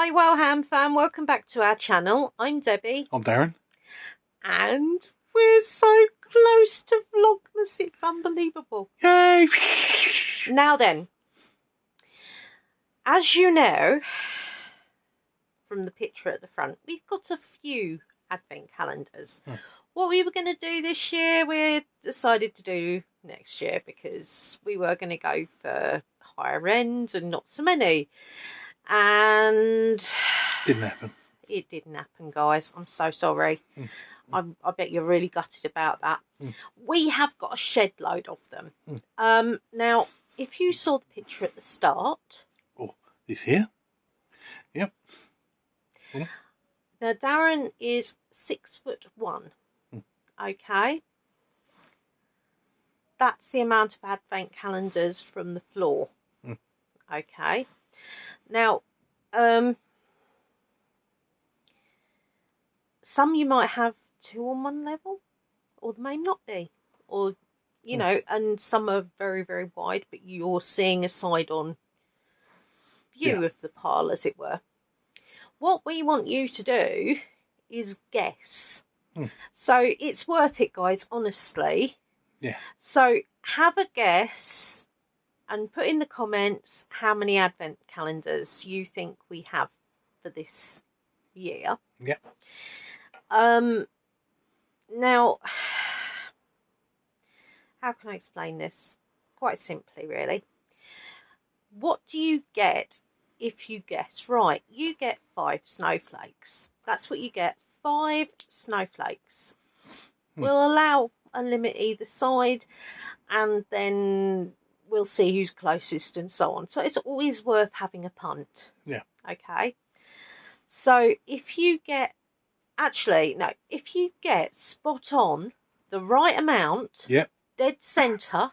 Hi Wellham fam, welcome back to our channel. I'm Debbie. I'm Darren. And we're so close to Vlogmas, it's unbelievable. Yay! Now then, as you know from the picture at the front, we've got a few advent calendars. What we were going to do this year, we decided to do next year because we were going to go for higher end and not so many. And Didn't happen. It didn't happen, guys. I'm so sorry. I bet you're really gutted about that. We have got a shed load of them. Now, if you saw the picture at the start. Oh, this here? Yep. Now, Darren is 6'1". Okay. That's the amount of advent calendars from the floor. Okay. Now, some you might have 2 on one level, or they may not be, or, you know, and some are very, very wide, but you're seeing a side-on view of the pile, as it were. What we want you to do is guess. So it's worth it, guys, honestly. Yeah. So have a guess. And put in the comments how many advent calendars you think we have for this year. Yep. Now, how can I explain this? Quite simply, really. What do you get if you guess right? You get 5 snowflakes. That's what you get. 5 snowflakes. We'll allow a limit either side, and then we'll see who's closest and so on. So it's always worth having a punt. Yeah. Okay. So if you get, if you get spot on the right amount, dead centre,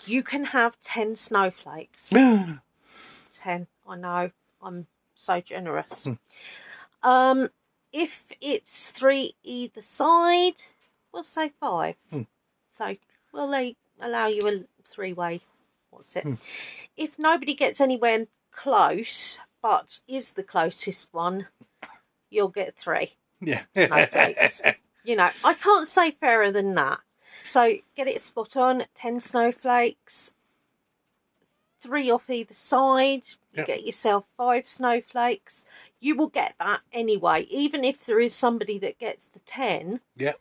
you can have 10 snowflakes. 10. I know. I'm so generous. If it's 3 either side, we'll say 5. So we'll allow you a 3-way. What's it? If nobody gets anywhere close, but is the closest one, you'll get 3. Yeah. Snowflakes. You know, I can't say fairer than that. So get it spot on. 10 snowflakes. 3 off either side. You get yourself 5 snowflakes. You will get that anyway, even if there is somebody that gets the 10. Yeah.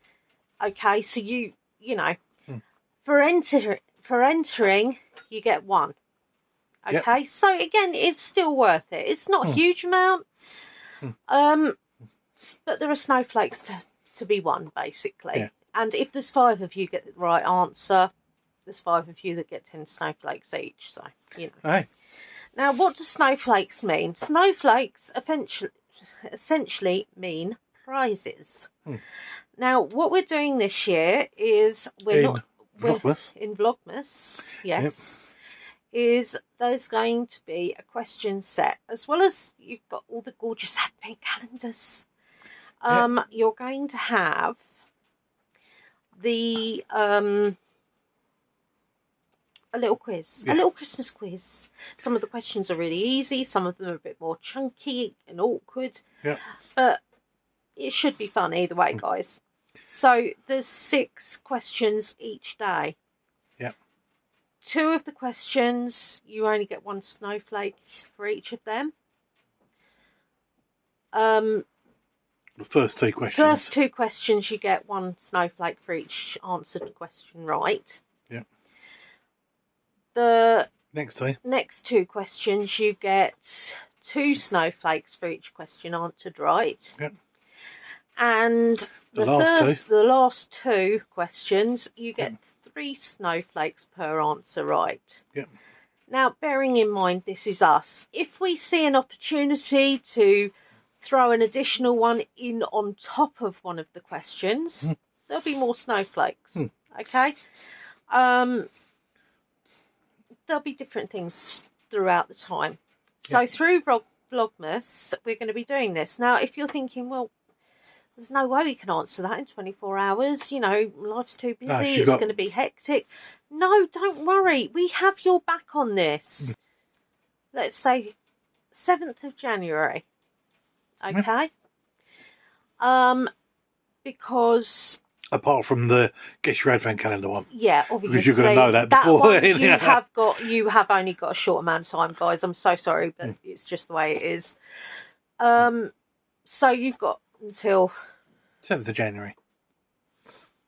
Okay, so you know, for entering, you get 1. Okay, so again, it's still worth it. It's not a huge amount, but there are snowflakes to be won, basically. And if there's 5 of you get the right answer, there's 5 of you that get 10 snowflakes each. So, you know. Hey. Now, what do snowflakes mean? Snowflakes essentially mean prizes. Now, what we're doing this year is Vlogmas. In Vlogmas, yes, is there's going to be a question set, as well as you've got all the gorgeous advent calendars. You're going to have the a little quiz, a little Christmas quiz. Some of the questions are really easy, some of them are a bit more chunky and awkward, but it should be fun either way, guys. So there's 6 questions each day. 2 of the questions, you only get 1 snowflake for each of them. The first 2 questions. First 2 questions, you get 1 snowflake for each answered question right. The next 2 questions, you get 2 snowflakes for each question answered right. And the last 2 questions, you get 3 snowflakes per answer right. Now, bearing in mind this is us, if we see an opportunity to throw an additional one in on top of one of the questions, there'll be more snowflakes. Okay? There'll be different things throughout the time. So through Vlogmas, we're going to be doing this. Now, if you're thinking, well, there's no way we can answer that in 24 hours. You know, life's too busy. It's going to be hectic. No, don't worry. We have your back on this. Let's say 7th of January. Okay. Because apart from the Guess Your Advent Calendar one. Yeah, obviously. Because you're going to know that before. One you have only got a short amount of time, guys. I'm so sorry, but it's just the way it is. So you've got until 7th of January.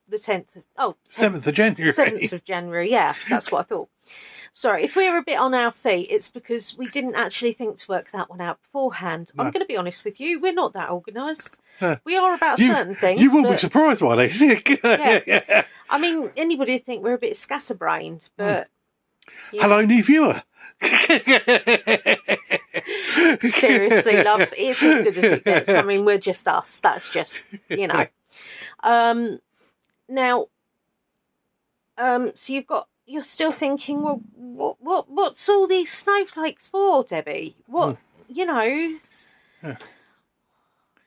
The 10th. 7th of January. 7th of January. Yeah, that's what I thought. Sorry, if we were a bit on our feet, it's because we didn't actually think to work that one out beforehand. No. I'm going to be honest with you, we're not that organised. We are about certain things. You will be surprised by this. Yeah. I mean, anybody would think we're a bit scatterbrained, but... Yeah. Hello, new viewer. Seriously, loves, it's as good as it gets. I mean, we're just us. That's just, you know. Now, so you're still thinking, well, what's all these snowflakes for, Debbie? What, you know,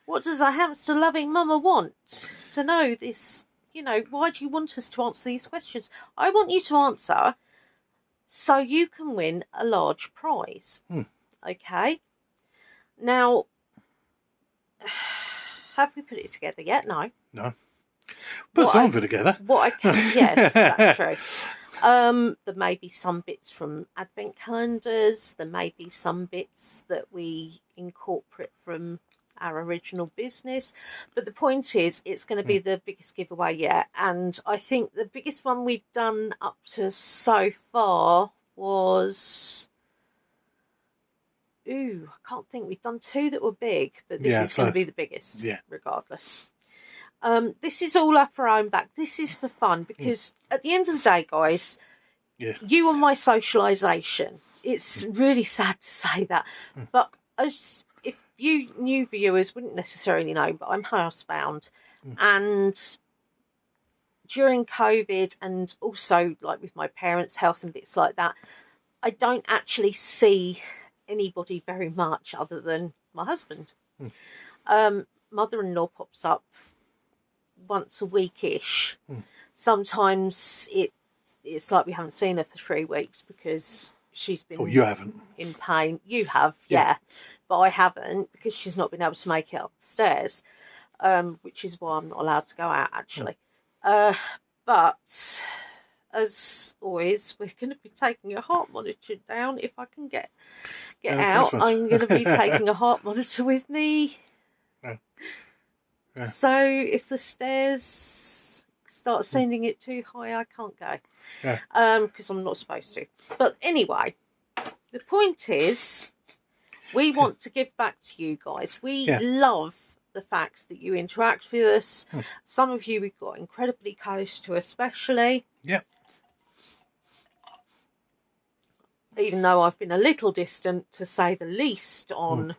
what does a hamster-loving mama want to know this? You know, why do you want us to answer these questions? I want you to answer so you can win a large prize. Okay? Now, have we put it together yet? No. No. Put something together. Yes, that's true. There may be some bits from advent calendars. There may be some bits that we incorporate from our original business. But the point is, it's going to be the biggest giveaway yet. And I think the biggest one we've done up to so far was... I can't think. We've done 2 that were big, but this is going to be the biggest, regardless. This is all up for our own back. This is for fun because at the end of the day, guys, you are my socialisation. It's really sad to say that, but if you new viewers wouldn't necessarily know, but I'm housebound, and during COVID and also like with my parents' health and bits like that, I don't actually see anybody very much other than my husband. Mother-in-law pops up once a week-ish. Sometimes it's like we haven't seen her for 3 weeks because she's been you haven't in pain. You have, yeah, but I haven't because she's not been able to make it up the stairs, which is why I'm not allowed to go out actually. But as always, we're going to be taking a heart monitor down. If I can get out, Christmas. I'm going to be taking a heart monitor with me. So if the stairs start sending it too high, I can't go. Because I'm not supposed to. But anyway, the point is, we want to give back to you guys. We love the fact that you interact with us. Some of you we've got incredibly close to, especially. Even though I've been a little distant, to say the least, on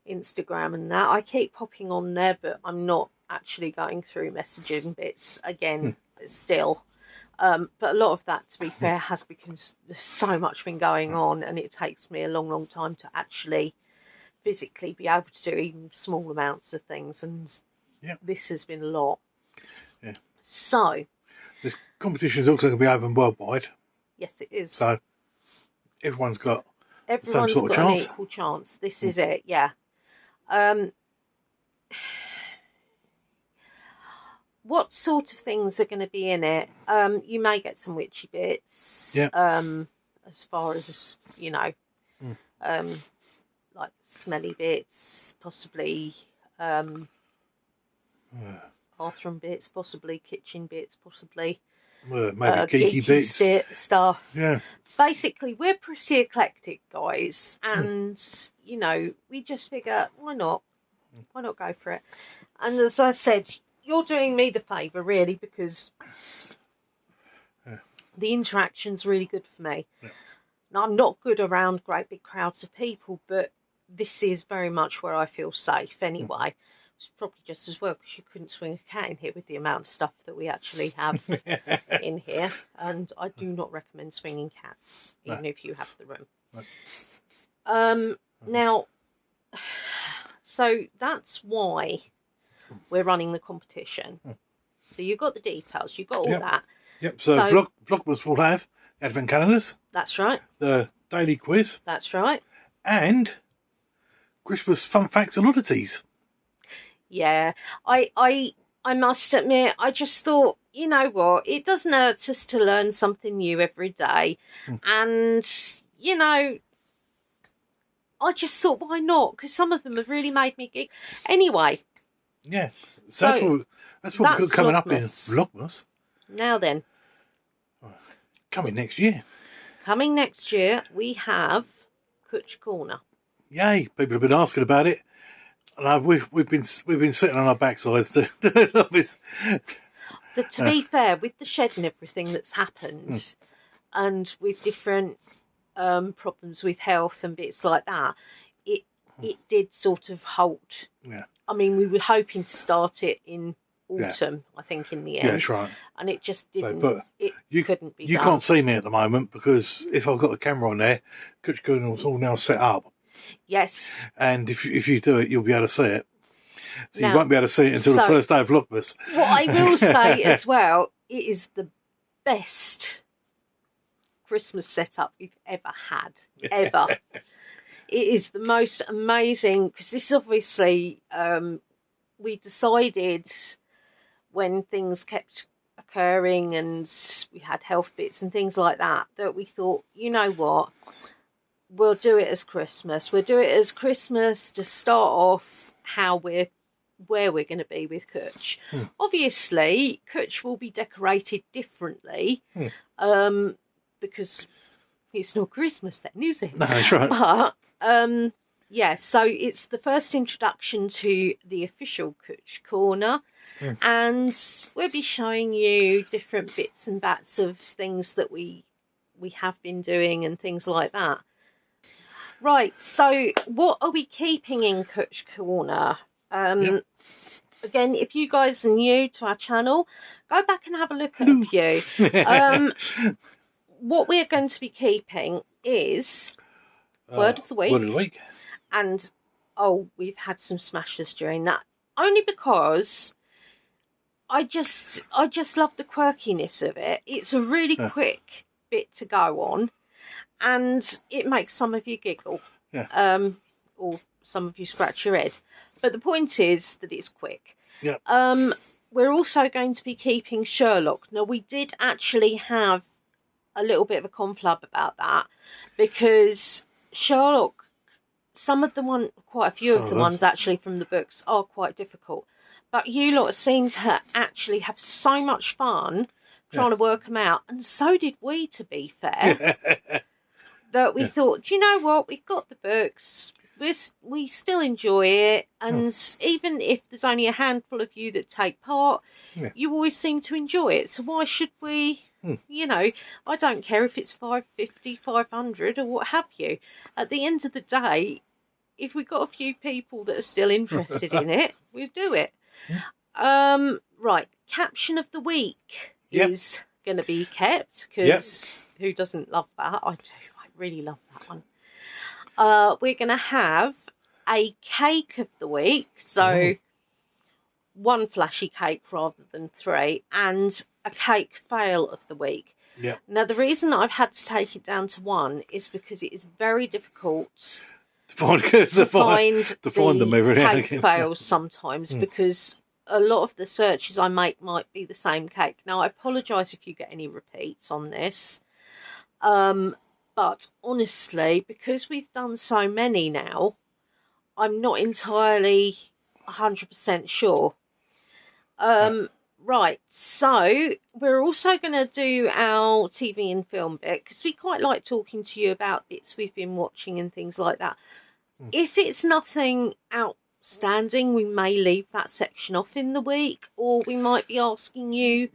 Instagram and that. I keep popping on there, but I'm not actually going through messaging bits again still. But a lot of that, to be fair, has because there's so much been going on, and it takes me a long time to actually physically be able to do even small amounts of things, and this has been a lot. So this competition is also going to be open worldwide. Yes, it is. So everyone's got the same sort of chance. An equal chance. This is it, what sort of things are going to be in it? You may get some witchy bits. As far as, you know, like smelly bits, possibly bathroom bits, possibly kitchen bits, possibly maybe geeky bits stuff. Yeah. Basically, we're pretty eclectic, guys, and you know, we just figure, why not? Why not go for it? And as I said, you're doing me the favour, really, because the interaction's really good for me. Now, I'm not good around great big crowds of people, but this is very much where I feel safe anyway. It's probably just as well because you couldn't swing a cat in here with the amount of stuff that we actually have in here. And I do not recommend swinging cats, even if you have the room. Now, so that's why we're running the competition. So you've got the details, you've got all that. So Vlogmas will have Advent calendars. That's right. The daily quiz. That's right. And Christmas fun facts and oddities. Yeah, I must admit, I just thought, you know what, it doesn't hurt us to learn something new every day. And, you know, I just thought, why not? Because some of them have really made me giggle. Anyway. Yeah, so that's what we've got coming up in Vlogmas. Now then. Coming next year. Coming next year, we have Cwtch Corner. Yay! People have been asking about it, and we've been sitting on our backsides to love this. To be fair, with the shed and everything that's happened, and with different problems with health and bits like that, it did sort of halt. Yeah. I mean, we were hoping to start it in autumn, I think, in the end. Yeah, that's right. And it just didn't. But it couldn't be done. You can't see me at the moment because if I've got the camera on there, Cwtch Corner's all now set up. Yes. And if you do it, you'll be able to see it. So now, you won't be able to see it until the first day of Vlogmas. What I will say as well, it is the best Christmas setup we've ever had. Ever. It is the most amazing, because this is obviously, we decided when things kept occurring and we had health bits and things like that, that we thought, you know what, we'll do it as Christmas. We'll do it as Christmas to start off where we're going to be with Cwtch. Obviously, Cwtch will be decorated differently because it's not Christmas then, is it? No, that's right. But, yeah, so it's the first introduction to the official Cwtch Corner. And we'll be showing you different bits and bats of things that we have been doing and things like that. Right, so what are we keeping in Cwtch Corner? Again, if you guys are new to our channel, go back and have a look at a few. What we're going to be keeping is Word of the Week. Word of the Week. And, we've had some smashes during that. Only because I just love the quirkiness of it. It's a really quick bit to go on. And it makes some of you giggle. Yeah. Or some of you scratch your head. But the point is that it's quick. Yeah. We're also going to be keeping Sherlock. Now, we did actually have a little bit of a conflab about that. Because Sherlock, quite a few of the ones actually from the books are quite difficult. But you lot seem to actually have so much fun trying to work them out. And so did we, to be fair. That we thought, do you know what? We've got the books. We still enjoy it. And even if there's only a handful of you that take part, you always seem to enjoy it. So why should we, you know, I don't care if it's 550, 500 or what have you. At the end of the day, if we've got a few people that are still interested in it, we'll do it. Right, caption of the week is going to be kept because who doesn't love that? I do. I really love that one. We're going to have a cake of the week, so one flashy cake rather than 3, and a cake fail of the week. Yeah. Now, the reason I've had to take it down to 1 is because it is very difficult to find the cake fails sometimes because a lot of the searches I make might be the same cake. Now, I apologise if you get any repeats on this. But honestly, because we've done so many now, I'm not entirely 100% sure. Right, so we're also going to do our TV and film bit because we quite like talking to you about bits we've been watching and things like that. If it's nothing outstanding, we may leave that section off in the week, or we might be asking you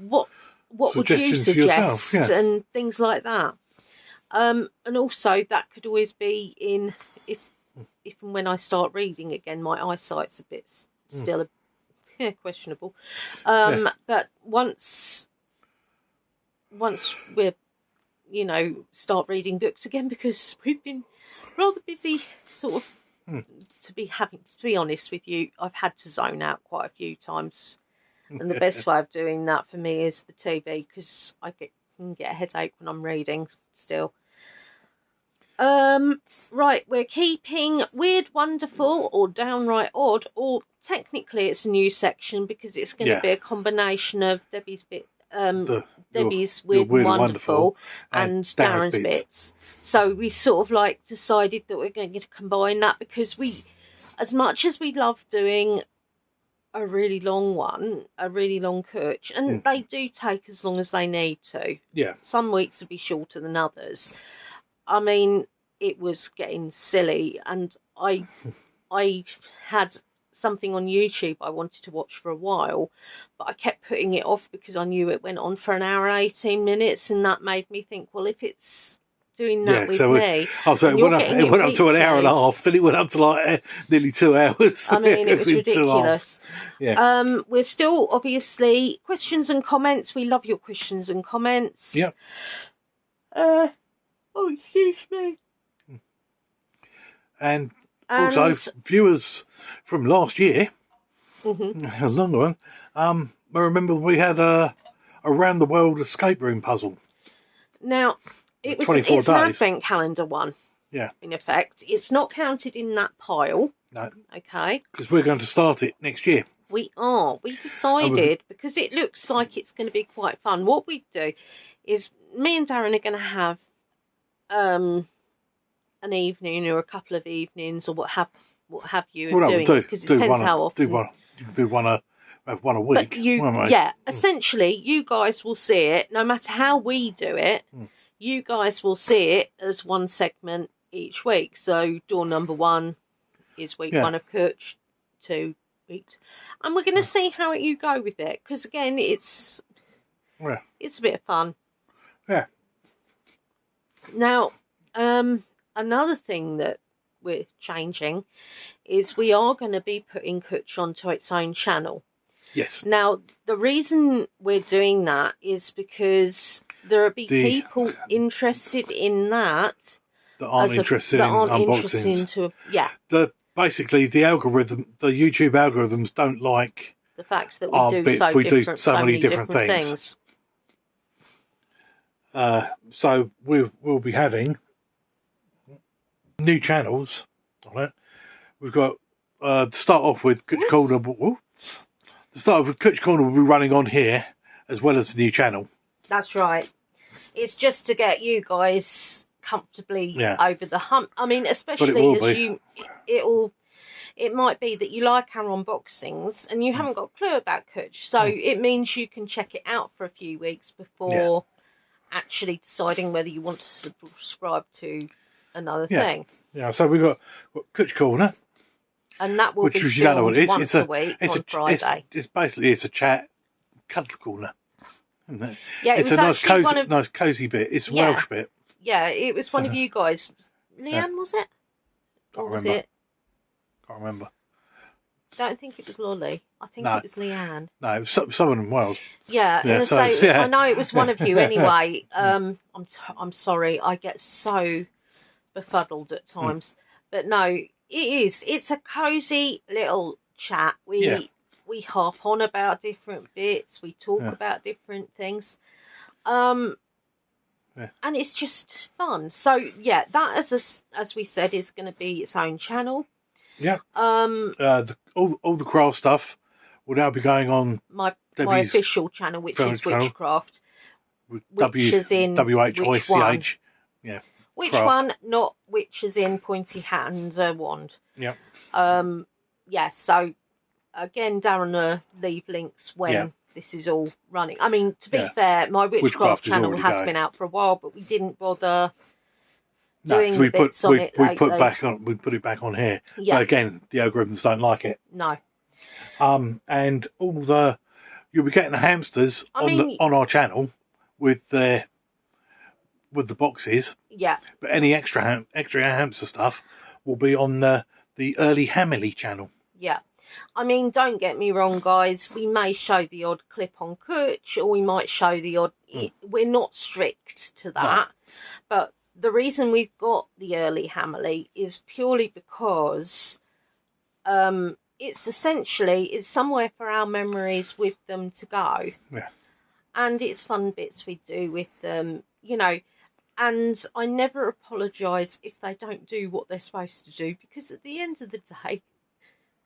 what would you suggest and things like that. And also that could always be in if and when I start reading again, my eyesight's a bit still questionable. But once we're start reading books again, because we've been rather busy sort of to be honest with you, I've had to zone out quite a few times. And the best way of doing that for me is the TV, because I can get a headache when I'm reading still. Right, we're keeping Weird, Wonderful, or Downright Odd, or technically it's a new section because it's going to be a combination of Debbie's bit, Debbie's Weird and Wonderful, and Darren's bits. So we sort of like decided that we're going to combine that because as much as we love doing a really long one, a really long Cwtch, and they do take as long as they need to. Yeah. Some weeks will be shorter than others. I mean, it was getting silly, and I had something on YouTube I wanted to watch for a while, but I kept putting it off because I knew it went on for an hour and 18 minutes, and that made me think, well, if it's doing that with me... So it went up to an hour and a half, then it went up to like nearly 2 hours. I mean, it was ridiculous. Yeah. We're still, obviously, questions and comments. We love your questions and comments. Yep. Oh, excuse me. And also, viewers from last year, a longer one, I remember we had a Around the World escape room puzzle. Now, it's 24 days. An advent calendar one. Yeah. In effect. It's not counted in that pile. No. Okay. Because we're going to start it next year. We are. We decided, because it looks like it's going to be quite fun, what we do is me and Darren are going to have an evening or a couple of evenings or what have you doing, because it depends how often. Have one a week. But essentially you guys will see it no matter how we do it. You guys will see it as one segment each week. So door number 1 is week 1 of Cwtch, 2 weeks, and we're going to see how you go with it, because again it's a bit of fun. Yeah. Now, another thing that we're changing is we are going to be putting Cwtch onto its own channel. Yes. Now, the reason we're doing that is because there will be people interested in that aren't interested in unboxings. Basically, the YouTube algorithms don't like the fact that we do so many different things. So we'll be having new channels on it. We've got to start off with Cwtch Corner. To start off with, Cwtch Corner will be running on here as well as the new channel. That's right. It's just to get you guys comfortably over the hump. I mean, especially it might be that you like our unboxings and you haven't got a clue about Cwtch, so it means you can check it out for a few weeks before actually deciding whether you want to subscribe to another thing. Yeah, so we've got Cwtch Corner. And that will be filmed once a week on Friday. It's a chat cuddle corner, isn't it? Yeah, it's a nice cosy bit. It's a Welsh bit. Yeah, it was one of you guys. Leanne, was it? Or was it? Can't remember. I don't think it was Lolly. I think it was Leanne. No, it was someone in Wales. Yeah, I know it was one of you anyway. I'm sorry, I get so befuddled at times. But no, it's a cosy little chat. We harp on about different bits, we talk about different things. And it's just fun. So that as we said is going to be its own channel. Yeah. All the craft stuff will now be going on my official channel, which is Witchcraft. Which is in WHYCH. Yeah. Which one? Not which is in pointy hat and wand. Yeah. So again, Darren will leave links when this is all running. I mean, to be fair, my Witchcraft channel has been out for a while, but we didn't bother doing bits on it. We put it back on here. Yeah. But again, the algorithms don't like it. No. And you'll be getting the hamsters on our channel with the boxes. Yeah. But any extra hamster stuff will be on the early Hamily channel. Yeah. I mean, don't get me wrong, guys. We may show the odd clip on Cwtch, or we might show the odd... We're not strict to that. No. But the reason we've got the early Hamily is purely because it's somewhere for our memories with them to go. Yeah. And it's fun bits we do with them. You know, And I never apologise if they don't do what they're supposed to do, because at the end of the day,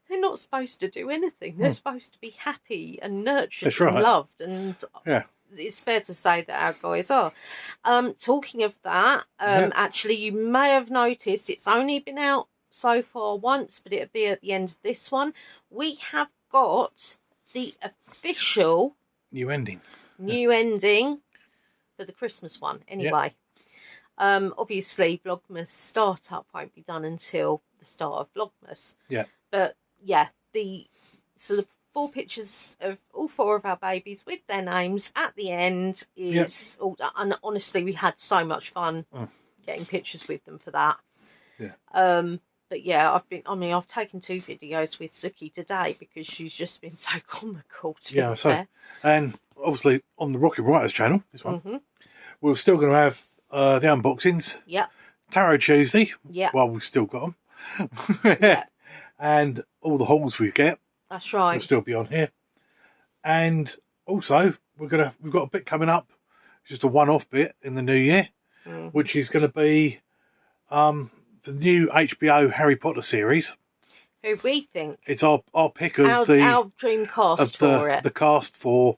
they're not supposed to do anything. They're supposed to be happy and nurtured and loved. And it's fair to say that our guys are. Talking of that, actually, you may have noticed it's only been out so far once, but it'll be at the end of this one. We have got the official new ending for the Christmas one, anyway. Obviously, Vlogmas startup won't be done until the start of Vlogmas. Yeah. But yeah, the 4 pictures of all 4 of our babies with their names at the end is all done. And honestly, we had so much fun getting pictures with them for that. Yeah. But yeah, I've taken 2 videos with Suki today because she's just been so comical to be fair. And obviously on the Rocket Writers channel, this one, we're still going to have the unboxings. Yeah. Tarot Tuesday. Yeah. Well, we've still got them. And all the hauls we get. That's right. Will still be on here. And also we've got a bit coming up, just a one-off bit in the new year, which is going to be the new HBO Harry Potter series. Who we think it's our pick of our dream cast for it. The cast for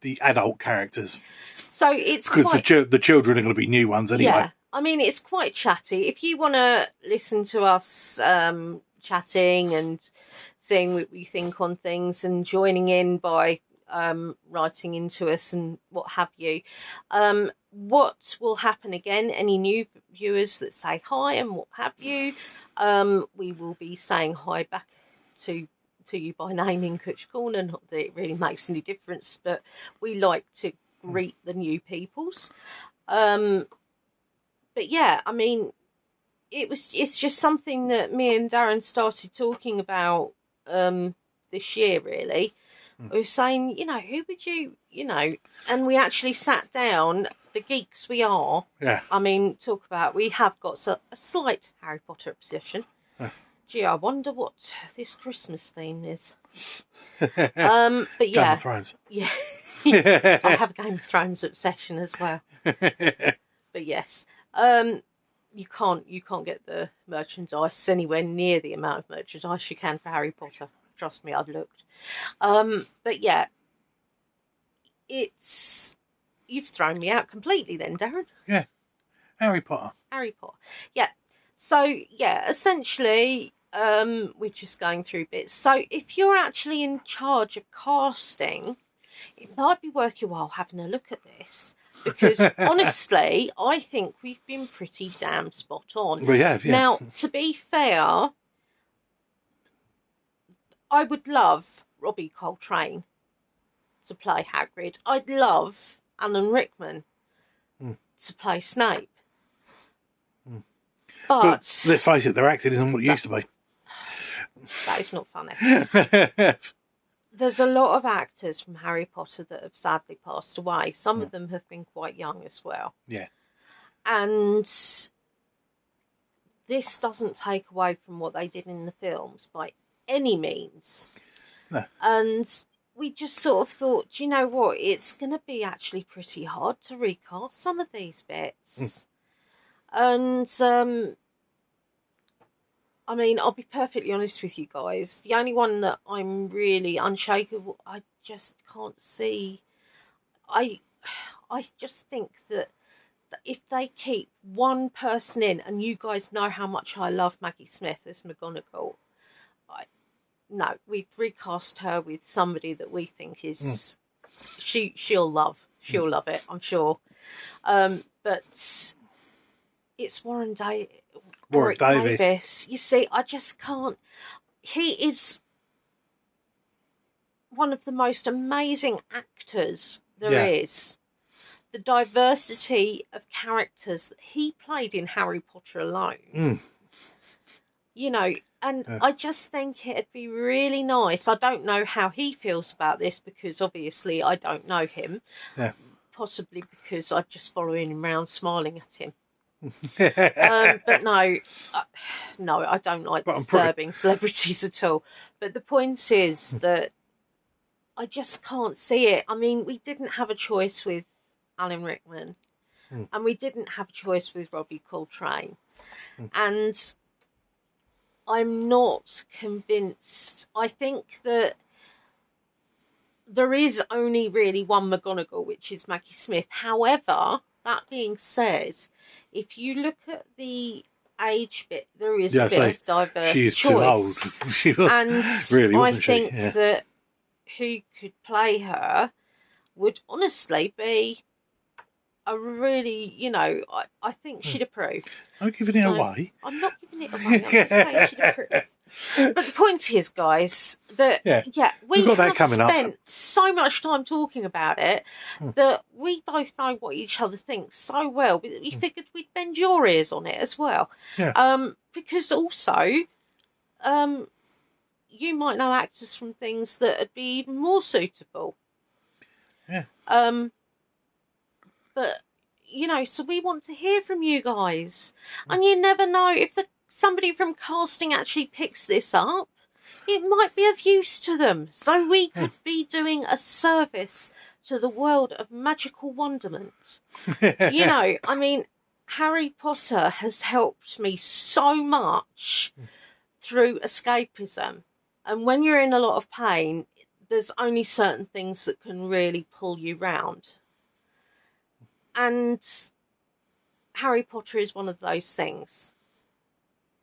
the adult characters. So it's because the children are going to be new ones anyway. Yeah, I mean it's quite chatty. If you want to listen to us chatting and seeing what we think on things and joining in by writing into us and what have you, what will happen again? Any new viewers that say hi and what have you, we will be saying hi back to you by name in Cwtch Corner. Not that it really makes any difference, but we like to greet the new peoples. But yeah, I mean, it's just something that me and Darren started talking about this year, really. We were saying, who would you, and we actually sat down, the geeks we are. Yeah. I mean, talk about, we have got a slight Harry Potter obsession. Gee, I wonder what this Christmas theme is. But yeah. Game of Thrones. Yeah. I have a Game of Thrones obsession as well. But yes. You can't get the merchandise anywhere near the amount of merchandise you can for Harry Potter. Trust me, I've looked. But yeah, you've thrown me out completely then, Darren. Yeah, Harry Potter. Yeah. So yeah, essentially, we're just going through bits. So if you're actually in charge of casting, it might be worth your while having a look at this. Because honestly, I think we've been pretty damn spot on. We have, yeah. Now, to be fair, I would love Robbie Coltrane to play Hagrid. I'd love Alan Rickman to play Snape. But let's face it, their acting isn't what it used to be. That is not funny. There's a lot of actors from Harry Potter that have sadly passed away. Some of them have been quite young as well. Yeah. And this doesn't take away from what they did in the films by any means. No. And we just sort of thought, do you know what? It's going to be actually pretty hard to recast some of these bits. And I mean, I'll be perfectly honest with you guys. The only one that I'm really unshakable, I just can't see. I just think that if they keep one person in, and you guys know how much I love Maggie Smith as McGonagall, no, we've recast her with somebody that we think is she'll love it, I'm sure. But it's Warwick Davis. You see, I just can't. He is one of the most amazing actors there is. The diversity of characters that he played in Harry Potter alone. And I just think it'd be really nice. I don't know how he feels about this because obviously I don't know him. Yeah. Possibly because I just follow him around smiling at him. But no, I don't like disturbing celebrities at all. But the point is that I just can't see it. I mean, we didn't have a choice with Alan Rickman. and we didn't have a choice with Robbie Coltrane. And I'm not convinced. I think that there is only really one McGonagall, which is Maggie Smith. However, that being said, if you look at the age bit, there is a bit of diverse she is choice. Too old. She was, and really, I think that who could play her would honestly be a really, you know, I think she'd approve. I'm giving it away. I'm not giving it away. I'm just saying she'd approve. But the point is, guys, that we have spent so much time talking about it that we both know what each other thinks so well. We figured we'd bend your ears on it as well. Yeah. Because also, you might know actors from things that would be even more suitable. Yeah. But you know, so we want to hear from you guys, and you never know if somebody from casting actually picks this up. It might be of use to them, so we could be doing a service to the world of magical wonderment. You know, I mean, Harry Potter has helped me so much through escapism, and when you're in a lot of pain, there's only certain things that can really pull you round. And Harry Potter is one of those things,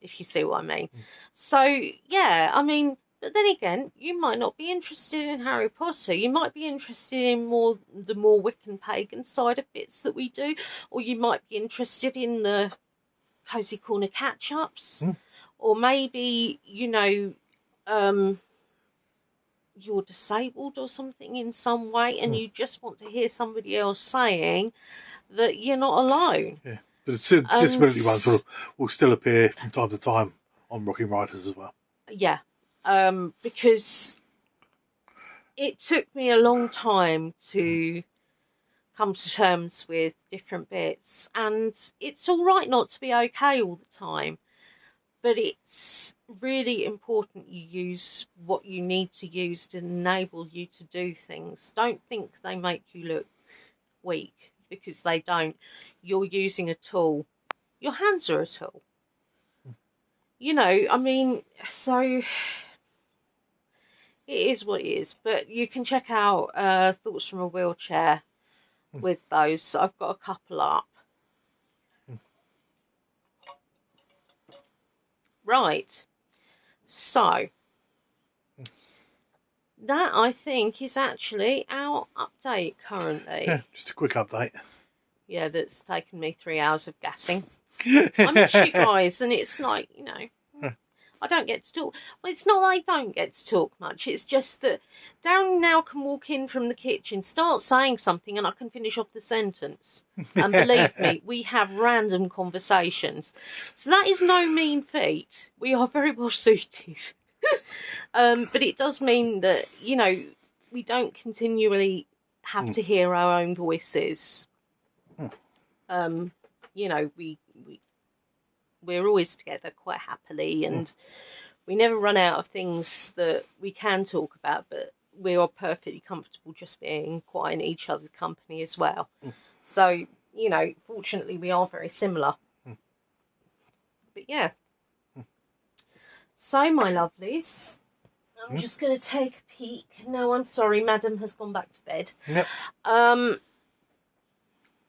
if you see what I mean. So, yeah, I mean, but then again, you might not be interested in Harry Potter. You might be interested in the more Wiccan pagan side of bits that we do, or you might be interested in the Cozy Corner catch-ups, or maybe, you know, you're disabled or something in some way, and you just want to hear somebody else saying that you're not alone. Yeah, the disability ones will still appear from time to time on Rocking Riders as well. Yeah, because it took me a long time to come to terms with different bits, and it's all right not to be okay all the time, but it's really important you use what you need to use to enable you to do things. Don't think they make you look weak, because they don't. You're using a tool. Your hands are a tool. You know, I mean, so it is what it is. But you can check out Thoughts from a Wheelchair with those. I've got a couple up. Right. So, that, I think, is actually our update currently. Yeah, just a quick update. Yeah, that's taken me 3 hours of gassing. I miss you guys, and it's like, you know, I don't get to talk. Well, it's not that I don't get to talk much. It's just that Darren now can walk in from the kitchen, start saying something, and I can finish off the sentence. And believe me, we have random conversations. So that is no mean feat. We are very well suited. But it does mean that, you know, we don't continually have to hear our own voices. You know, we're always together quite happily, and we never run out of things that we can talk about, but we are perfectly comfortable just being quite in each other's company as well. So, you know, fortunately we are very similar. But yeah. So, my lovelies, I'm just going to take a peek. No, I'm sorry, Madam has gone back to bed. Yep.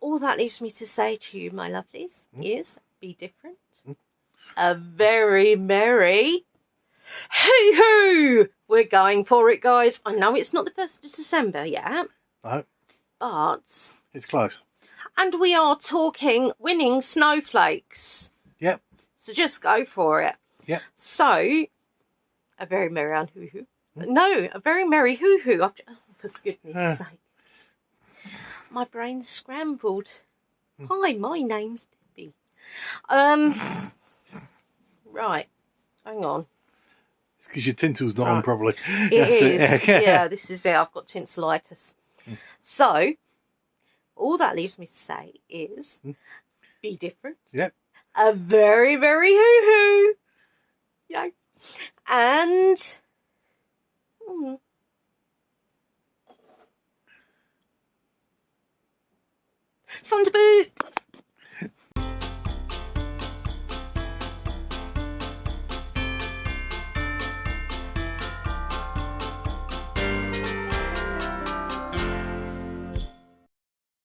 All that leaves me to say to you, my lovelies, is be different. A very merry hoo-hoo! We're going for it, guys. I know it's not the 1st of December yet. No. But it's close. And we are talking winning snowflakes. Yep. So just go for it. Yep. So, a very merry hoo-hoo. No, a very merry hoo-hoo. Oh, for goodness sake. My brain's scrambled. Hi, my name's Debbie. Right. Hang on. It's because your tinsel's not on properly. It is. Yeah, this is it. I've got tinselitis. So, all that leaves me to say is be different. Yep. A very, very hoo-hoo. Yeah. And Santa boot!